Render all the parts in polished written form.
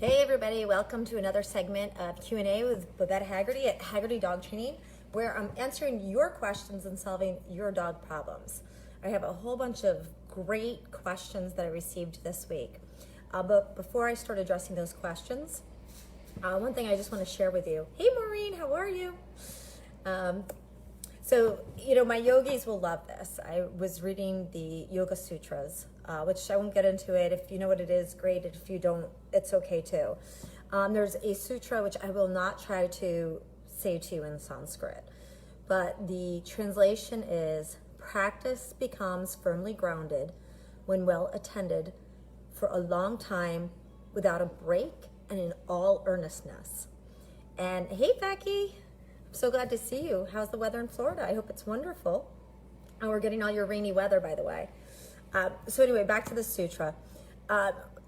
Hey everybody, welcome to another segment of Q&A with Babette Haggerty at Haggerty Dog Training, where I'm answering your questions and solving your dog problems. I have a whole bunch of great questions that I received this week. But before I start addressing those questions, one thing I just want to share with you. Hey Maureen, how are you? My yogis will love this. I was reading the Yoga Sutras, which I won't get into it. If you know what it is, great. If you don't, it's okay too. There's a sutra which I will not try to say to you in Sanskrit, but the translation is, practice becomes firmly grounded when well attended for a long time without a break and in all earnestness. And hey, Becky. So glad to see you. How's the weather in Florida? I hope it's wonderful. And we're getting all your rainy weather, by the way. So anyway, back to the sutra.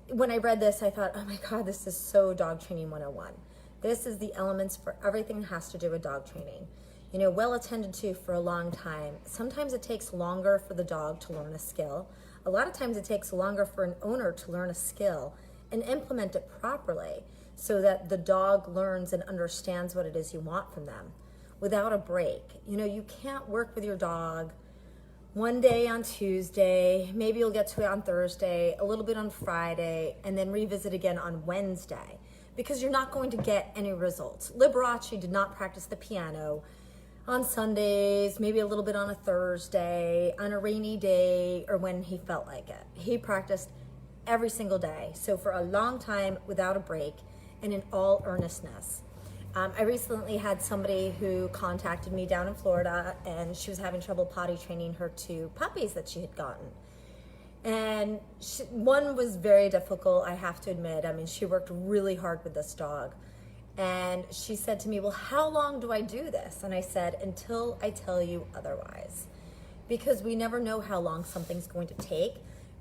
When I read this, I thought, oh my God, this is so dog training 101. This is the elements for everything that has to do with dog training. You know, well attended to for a long time. Sometimes it takes longer for the dog to learn a skill. A lot of times it takes longer for an owner to learn a skill and implement it properly, so that the dog learns and understands what it is you want from them without a break. You know, you can't work with your dog one day on Tuesday, maybe you'll get to it on Thursday, a little bit on Friday, and then revisit again on Wednesday, because you're not going to get any results. Liberace did not practice the piano on Sundays, maybe a little bit on a Thursday, on a rainy day, or when he felt like it. He practiced every single day, so for a long time without a break, and in all earnestness. I recently had somebody who contacted me down in Florida, and she was having trouble potty training her 2 puppies that she had gotten. And one was very difficult, I have to admit. I mean, she worked really hard with this dog. And she said to me, well, how long do I do this? And I said, until I tell you otherwise. Because we never know how long something's going to take.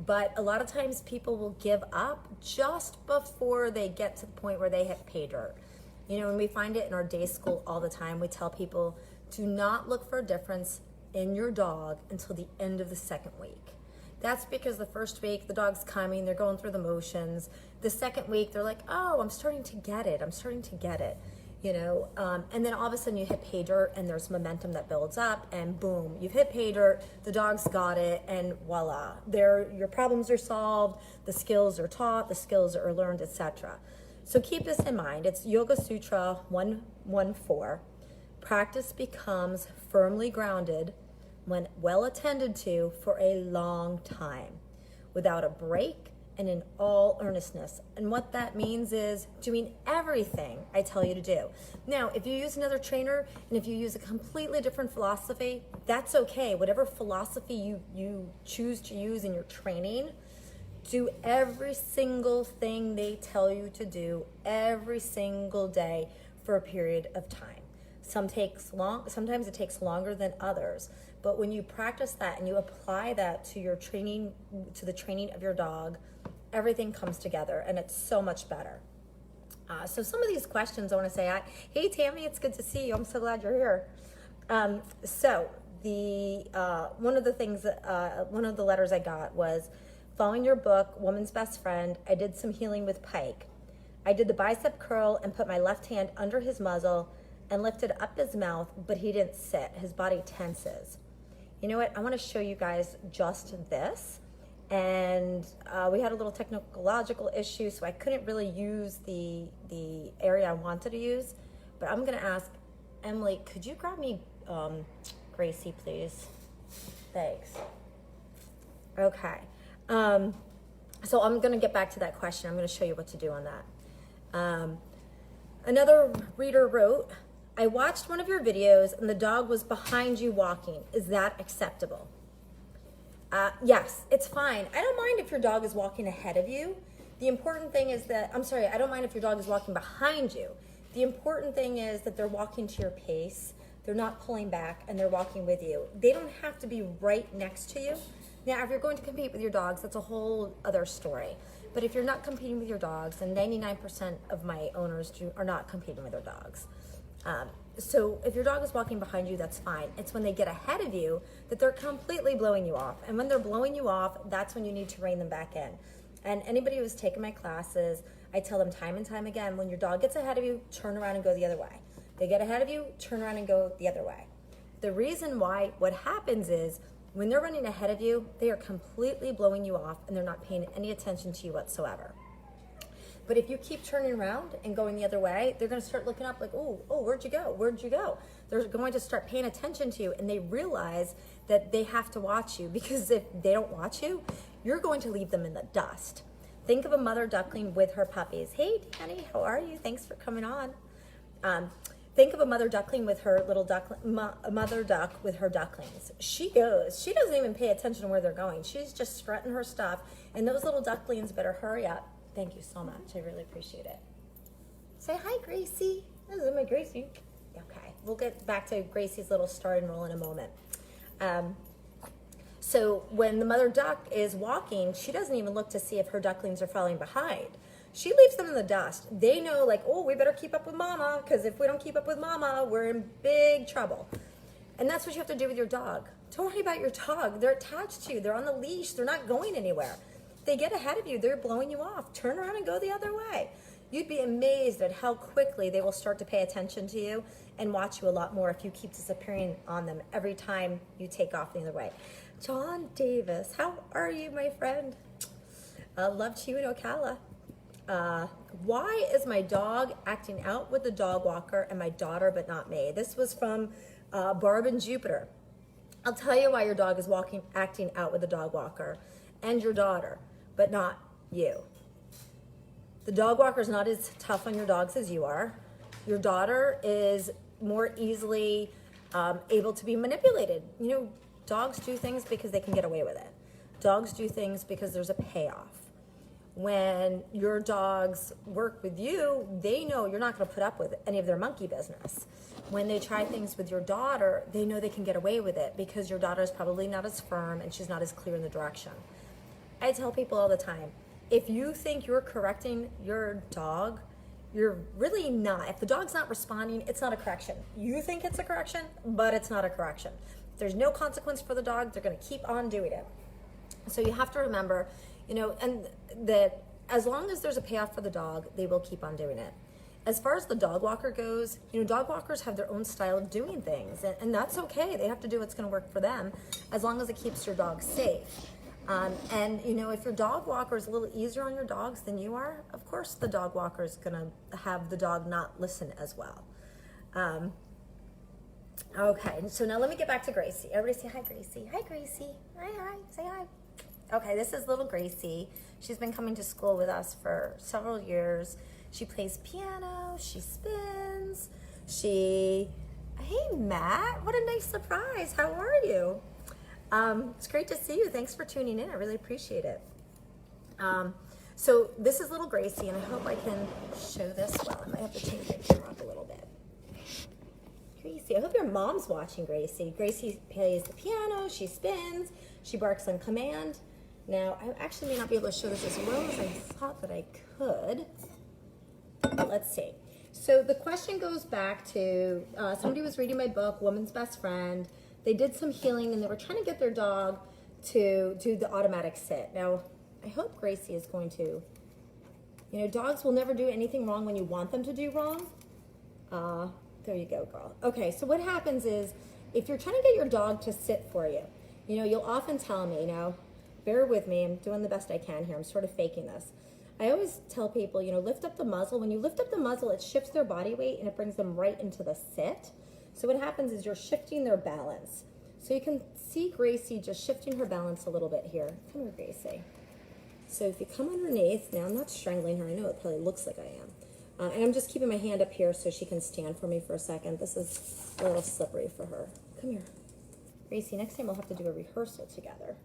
But a lot of times people will give up just before they get to the point where they hit pay dirt. You know, and we find it in our day school all the time. We tell people, do not look for a difference in your dog until the end of the 2nd week. That's because the first week, the dog's coming, they're going through the motions. The 2nd week, they're like, oh, I'm starting to get it. You know, and then all of a sudden you hit pay dirt and there's momentum that builds up, and boom, you've hit pay dirt, the dog's got it, and voila, your problems are solved, the skills are taught, the skills are learned, etc. So keep this in mind. It's Yoga Sutra 114. Practice becomes firmly grounded when well attended to for a long time, without a break and in all earnestness. And what that means is doing everything I tell you to do. Now, if you use another trainer and if you use a completely different philosophy, that's okay. Whatever philosophy you choose to use in your training, do every single thing they tell you to do every single day for a period of time. Sometimes it takes longer than others. But when you practice that and you apply that to your training, to the training of your dog, everything comes together and it's so much better. So some of these questions I want to say, hey Tammy, it's good to see you. I'm so glad you're here. One of the letters I got was, following your book, Woman's Best Friend, I did some healing with Pike. I did the bicep curl and put my left hand under his muzzle and lifted up his mouth, but he didn't sit. His body tenses. You know what? I want to show you guys just this. And we had a little technological issue, so I couldn't really use the area I wanted to use. But I'm going to ask Emily, could you grab me Gracie, please? Thanks. Okay. So I'm going to get back to that question. I'm going to show you what to do on that. Another reader wrote, I watched one of your videos and the dog was behind you walking. Is that acceptable? Yes, it's fine. I don't mind if your dog is walking ahead of you. The important thing is that, I don't mind if your dog is walking behind you. The important thing is that they're walking to your pace, they're not pulling back, and they're walking with you. They don't have to be right next to you. Now, if you're going to compete with your dogs, that's a whole other story. But if you're not competing with your dogs, and 99% of my owners are not competing with their dogs. So if your dog is walking behind you, that's fine. It's when they get ahead of you that they're completely blowing you off. And when they're blowing you off, that's when you need to rein them back in. And anybody who's taken my classes, I tell them time and time again, when your dog gets ahead of you, turn around and go the other way. They get ahead of you, turn around and go the other way. The reason why, what happens is, when they're running ahead of you, they are completely blowing you off and they're not paying any attention to you whatsoever. But if you keep turning around and going the other way, they're going to start looking up like, oh, where'd you go? Where'd you go? They're going to start paying attention to you, and they realize that they have to watch you, because if they don't watch you, you're going to leave them in the dust. Think of a mother duckling with her puppies. Hey, Danny, how are you? Thanks for coming on. Think of a mother duckling with her little mother duck with her ducklings. She doesn't even pay attention to where they're going. She's just strutting her stuff, and those little ducklings better hurry up. Thank you so much. I really appreciate it. Say hi, Gracie. This is my Gracie. Okay, we'll get back to Gracie's little start and roll in a moment. So when the mother duck is walking, she doesn't even look to see if her ducklings are falling behind. She leaves them in the dust. They know, like, oh, we better keep up with mama, because if we don't keep up with mama, we're in big trouble. And that's what you have to do with your dog. Don't worry about your dog. They're attached to you. They're on the leash. They're not going anywhere. They get ahead of you. They're blowing you off. Turn around and go the other way. You'd be amazed at how quickly they will start to pay attention to you and watch you a lot more if you keep disappearing on them every time you take off the other way. John Davis, how are you, my friend? Love to you in Ocala. Why is my dog acting out with the dog walker and my daughter but not me? This was from Barb and Jupiter. I'll tell you why your dog is acting out with the dog walker and your daughter, but not you. The dog walker is not as tough on your dogs as you are. Your daughter is more easily able to be manipulated. You know, dogs do things because they can get away with it. Dogs do things because there's a payoff. When your dogs work with you, they know you're not going to put up with any of their monkey business. When they try things with your daughter, they know they can get away with it because your daughter is probably not as firm and she's not as clear in the direction. I tell people all the time, if you think you're correcting your dog, you're really not. If the dog's not responding, it's not a correction. You think it's a correction, but it's not a correction. If there's no consequence for the dog, they're going to keep on doing it. So you have to remember, you know, and that as long as there's a payoff for the dog, they will keep on doing it. As far as the dog walker goes, you know, dog walkers have their own style of doing things, and that's okay. They have to do what's going to work for them as long as it keeps your dog safe. And, you know, if your dog walker is a little easier on your dogs than you are, of course the dog walker is going to have the dog not listen as well. Okay, so now let me get back to Gracie. Everybody say hi, Gracie. Hi, Gracie. Hi, say hi. Okay, this is little Gracie. She's been coming to school with us for several years. She plays piano, she spins, hey Matt, what a nice surprise. How are you? It's great to see you. Thanks for tuning in. I really appreciate it. So this is little Gracie, and I hope I can show this well. I might have to change the camera up a little bit. Gracie, I hope your mom's watching Gracie. Gracie plays the piano, she spins, she barks on command. Now, I actually may not be able to show this as well as I thought that I could. Let's see. So the question goes back to somebody was reading my book, Woman's Best Friend. They did some healing, and they were trying to get their dog to do the automatic sit. Now, I hope Gracie is going to, you know, dogs will never do anything wrong when you want them to do wrong. There you go, girl. Okay, so what happens is, if you're trying to get your dog to sit for you, you know, you'll often tell me, you know, bear with me, I'm doing the best I can here, I'm sort of faking this. I always tell people, you know, lift up the muzzle. When you lift up the muzzle, it shifts their body weight and it brings them right into the sit. So what happens is you're shifting their balance. So you can see Gracie just shifting her balance a little bit here. Come here, Gracie. So if you come underneath, now I'm not strangling her, I know it probably looks like I am. And I'm just keeping my hand up here so she can stand for me for a second. This is a little slippery for her. Come here. Gracie, next time we'll have to do a rehearsal together.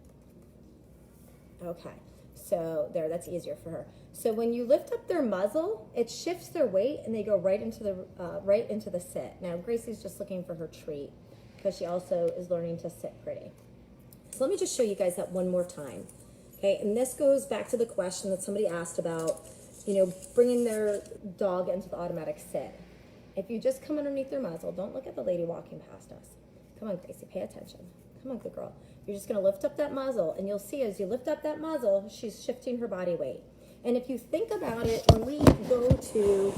Okay, so there, that's easier for her. So when you lift up their muzzle, it shifts their weight and they go right into the sit. Now Gracie's just looking for her treat because she also is learning to sit pretty. So let me just show you guys that one more time. Okay, and this goes back to the question that somebody asked about, you know, bringing their dog into the automatic sit. If you just come underneath their muzzle, don't look at the lady walking past us. Come on, Gracie, pay attention. Come on, good girl. You're just going to lift up that muzzle, and you'll see as you lift up that muzzle, she's shifting her body weight. And if you think about it, when we go to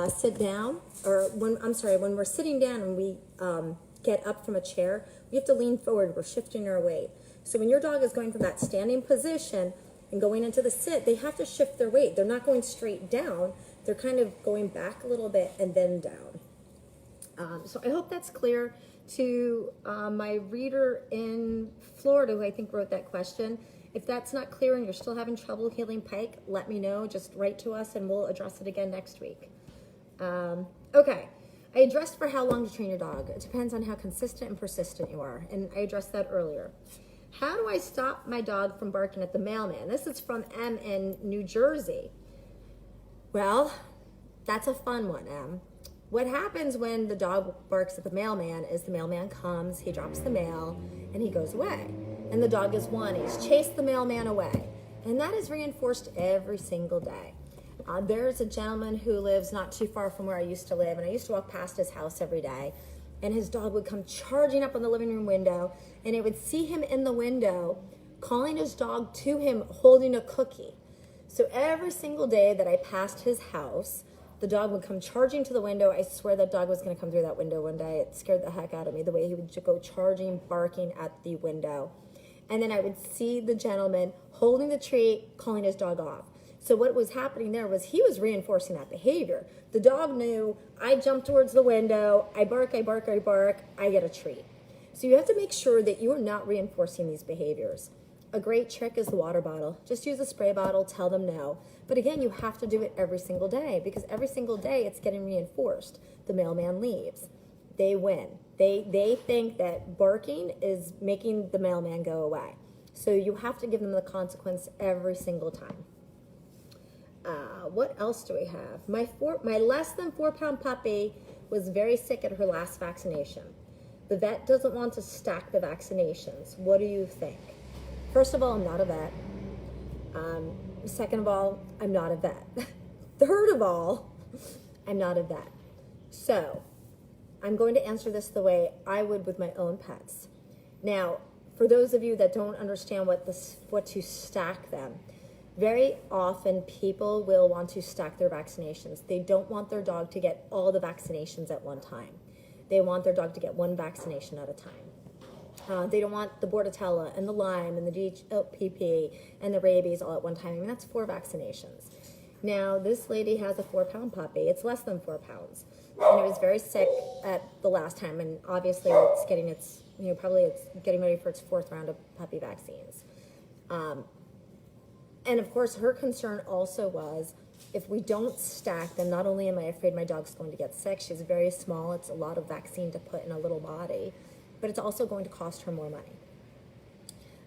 sit down, or when we're sitting down and we get up from a chair, we have to lean forward. We're shifting our weight. So when your dog is going from that standing position and going into the sit, they have to shift their weight. They're not going straight down. They're kind of going back a little bit and then down. So I hope that's clear to my reader in Florida, who I think wrote that question. If that's not clear and you're still having trouble healing pike, let me know. Just write to us and we'll address it again next week. Okay, I addressed for how long to train your dog. It depends on how consistent and persistent you are, and I addressed that earlier. How do I stop my dog from barking at the mailman? This is from M in New Jersey. Well, that's a fun one, Em. What happens when the dog barks at the mailman is the mailman comes, he drops the mail, and he goes away. And the dog is won. He's chased the mailman away. And that is reinforced every single day. There's a gentleman who lives not too far from where I used to live, and I used to walk past his house every day. And his dog would come charging up on the living room window, and I would see him in the window calling his dog to him, holding a cookie. So every single day that I passed his house, the dog would come charging to the window. I swear that dog was going to come through that window one day. It scared the heck out of me, the way he would go charging, barking at the window. And then I would see the gentleman holding the treat, calling his dog off. So what was happening there was he was reinforcing that behavior. The dog knew, I jump towards the window, I bark, I bark, I bark, I get a treat. So you have to make sure that you are not reinforcing these behaviors. A great trick is the water bottle. Just use a spray bottle, tell them no. But again, you have to do it every single day, because every single day it's getting reinforced. The mailman leaves. They win. They think that barking is making the mailman go away. So you have to give them the consequence every single time. What else do we have? My less than 4-pound puppy was very sick at her last vaccination. The vet doesn't want to stack the vaccinations. What do you think? First of all, I'm not a vet. Second of all, I'm not a vet. Third of all, I'm not a vet. So I'm going to answer this the way I would with my own pets. Now, for those of you that don't understand what to stack them, very often people will want to stack their vaccinations. They don't want their dog to get all the vaccinations at one time. They want their dog to get one vaccination at a time. They don't want the Bordetella and the Lyme and the DPP and the rabies all at one time. I mean, that's 4 vaccinations. Now, this lady has a 4-pound puppy. It's less than 4 pounds. And it was very sick at the last time. And obviously it's getting probably it's getting ready for its 4th round of puppy vaccines. And of course, her concern also was, if we don't stack them, not only am I afraid my dog's going to get sick, she's very small, it's a lot of vaccine to put in a little body, but it's also going to cost her more money.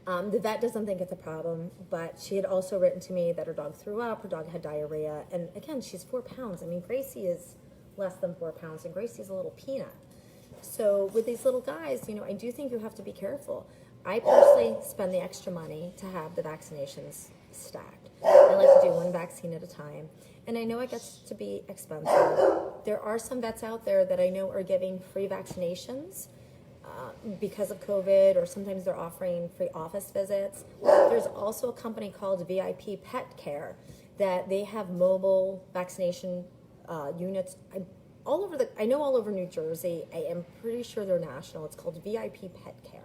The vet doesn't think it's a problem, but she had also written to me that her dog threw up, her dog had diarrhea, and again, she's 4 pounds. I mean, Gracie is less than 4 pounds, and Gracie's a little peanut. So with these little guys, I do think you have to be careful. I personally spend the extra money to have the vaccinations stacked. I like to do 1 vaccine at a time. And I know it gets to be expensive. There are some vets out there that I know are giving free vaccinations because of COVID, or sometimes they're offering free office visits. There's also a company called VIP Pet Care that they have mobile vaccination units all over New Jersey. I am pretty sure they're national. It's called VIP Pet Care.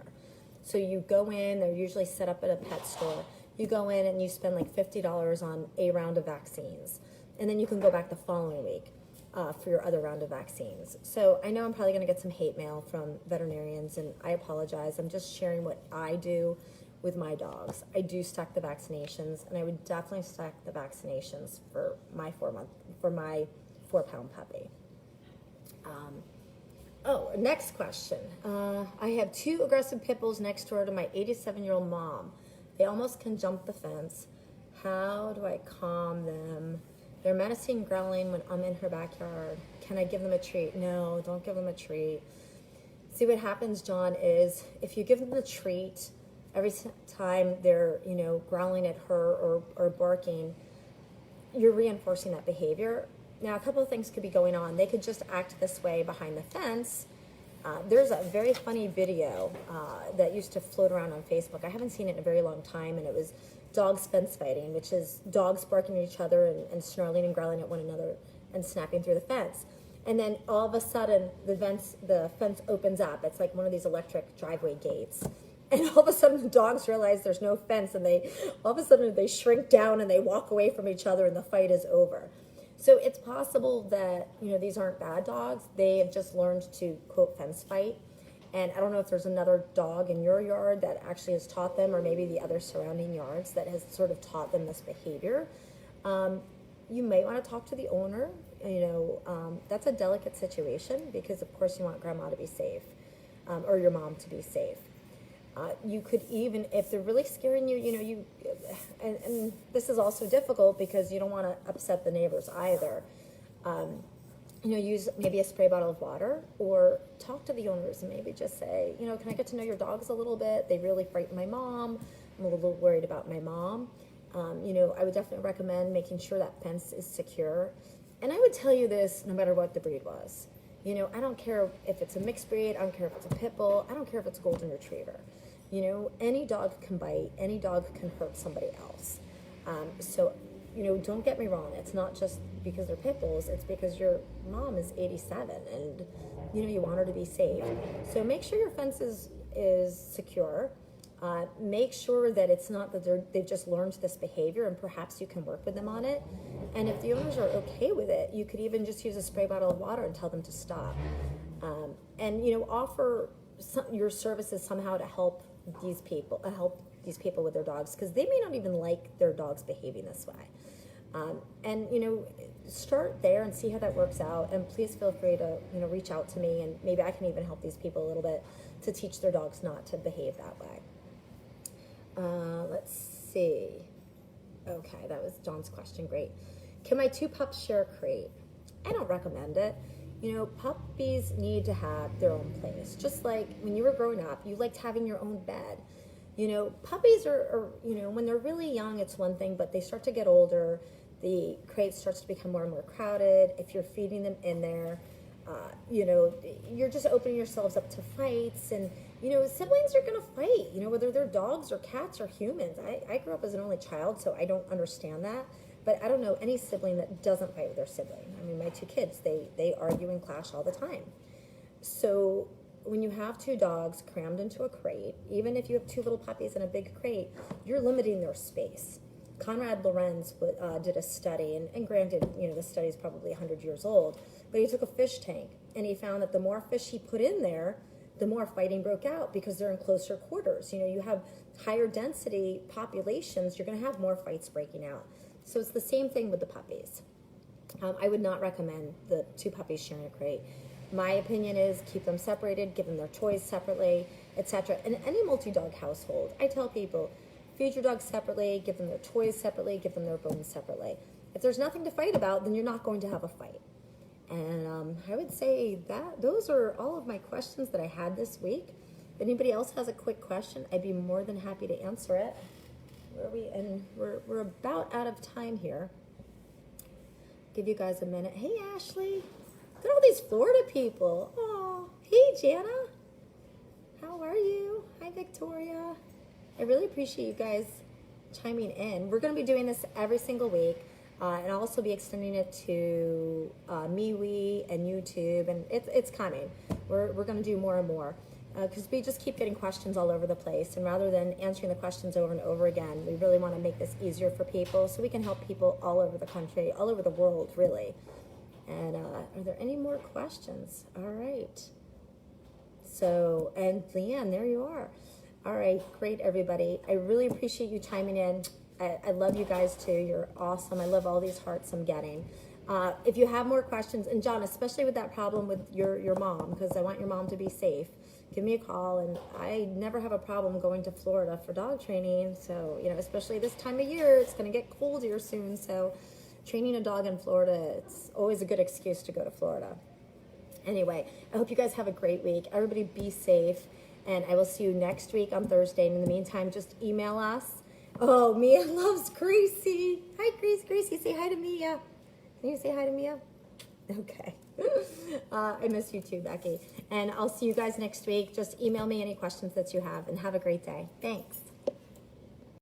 So you go in, they're usually set up at a pet store. You go in and you spend like $50 on a round of vaccines. And then you can go back the following week for your other round of vaccines. So I know I'm probably going to get some hate mail from veterinarians, and I apologize. I'm just sharing what I do with my dogs. I do stack the vaccinations, and I would definitely stack the vaccinations for my 4-pound puppy. Next question. I have 2 aggressive pit bulls next door to my 87-year-old mom. They almost can jump the fence. How do I calm them? They're menacing, growling when I'm in her backyard. Can I give them a treat? No, don't give them a treat. See, what happens, John, is if you give them a treat every time they're, growling at her or barking, you're reinforcing that behavior. Now, a couple of things could be going on. They could just act this way behind the fence, There's a very funny video that used to float around on Facebook. I haven't seen it in a very long time, and it was dogs fence fighting, which is dogs barking at each other and snarling and growling at one another and snapping through the fence. And then all of a sudden, the fence opens up. It's like one of these electric driveway gates. And all of a sudden, the dogs realize there's no fence, and all of a sudden they shrink down and they walk away from each other, and the fight is over. So it's possible that, these aren't bad dogs. They have just learned to, quote, fence fight. And I don't know if there's another dog in your yard that actually has taught them, or maybe the other surrounding yards that has sort of taught them this behavior. You may want to talk to the owner. That's a delicate situation because, of course, you want grandma to be safe, or your mom to be safe. You could even, if they're really scaring you, and this is also difficult because you don't want to upset the neighbors either. Use maybe a spray bottle of water, or talk to the owners and maybe just say, can I get to know your dogs a little bit? They really frighten my mom. I'm a little worried about my mom. I would definitely recommend making sure that fence is secure. And I would tell you this no matter what the breed was. I don't care if it's a mixed breed. I don't care if it's a pit bull. I don't care if it's a golden retriever. Any dog can bite. Any dog can hurt somebody else. So, don't get me wrong. It's not just because they're pit bulls. It's because your mom is 87 and, you want her to be safe. So make sure your fence is secure. Make sure that it's not that they've just learned this behavior, and perhaps you can work with them on it. And if the owners are okay with it, you could even just use a spray bottle of water and tell them to stop. And offer your services somehow to help these people with their dogs, because they may not even like their dogs behaving this way. And start there and see how that works out. And please feel free to reach out to me, and maybe I can even help these people a little bit to teach their dogs not to behave that way. Let's see. Okay, that was John's question. Great. Can my 2 pups share a crate? I don't recommend it. Puppies need to have their own place. Just like when you were growing up, you liked having your own bed. Puppies are when they're really young, it's one thing, but they start to get older. The crate starts to become more and more crowded. If you're feeding them in there, you're just opening yourselves up to fights. And, siblings are going to fight, whether they're dogs or cats or humans. I grew up as an only child, so I don't understand that. But I don't know any sibling that doesn't fight with their sibling. I mean, my 2 kids, they argue and clash all the time. So when you have 2 dogs crammed into a crate, even if you have 2 little puppies in a big crate, you're limiting their space. Conrad Lorenz did a study, and granted, the study is probably 100 years old, but he took a fish tank, and he found that the more fish he put in there, the more fighting broke out because they're in closer quarters. You have higher density populations, you're going to have more fights breaking out. So it's the same thing with the puppies. I would not recommend the 2 puppies sharing a crate. My opinion is keep them separated, give them their toys separately, etc. In any multi-dog household, I tell people, feed your dogs separately, give them their toys separately, give them their bones separately. If there's nothing to fight about, then you're not going to have a fight. And I would say that those are all of my questions that I had this week. If anybody else has a quick question, I'd be more than happy to answer it. We're about out of time here. Give you guys a minute. Hey, Ashley. Look at all these Florida people. Oh, hey, Jana. How are you? Hi, Victoria. I really appreciate you guys chiming in. We're going to be doing this every single week, and I'll also be extending it to MeWe and YouTube, and it's coming. We're going to do more and more because we just keep getting questions all over the place, and rather than answering the questions over and over again, we really want to make this easier for people so we can help people all over the country, all over the world, really. And are there any more questions? All right. So, and Leanne, there you are. All right, great, everybody. I really appreciate you chiming in. I love you guys, too. You're awesome. I love all these hearts I'm getting. If you have more questions, and John, especially with that problem with your mom, because I want your mom to be safe, give me a call. And I never have a problem going to Florida for dog training. So, especially this time of year, it's going to get cold here soon. So training a dog in Florida, it's always a good excuse to go to Florida. Anyway, I hope you guys have a great week. Everybody be safe. And I will see you next week on Thursday. And in the meantime, just email us. Oh, Mia loves Gracie. Hi, Gracie. Say hi to Mia. Can you say hi to Mia? Okay. I miss you too, Becky. And I'll see you guys next week. Just email me any questions that you have, and have a great day. Thanks.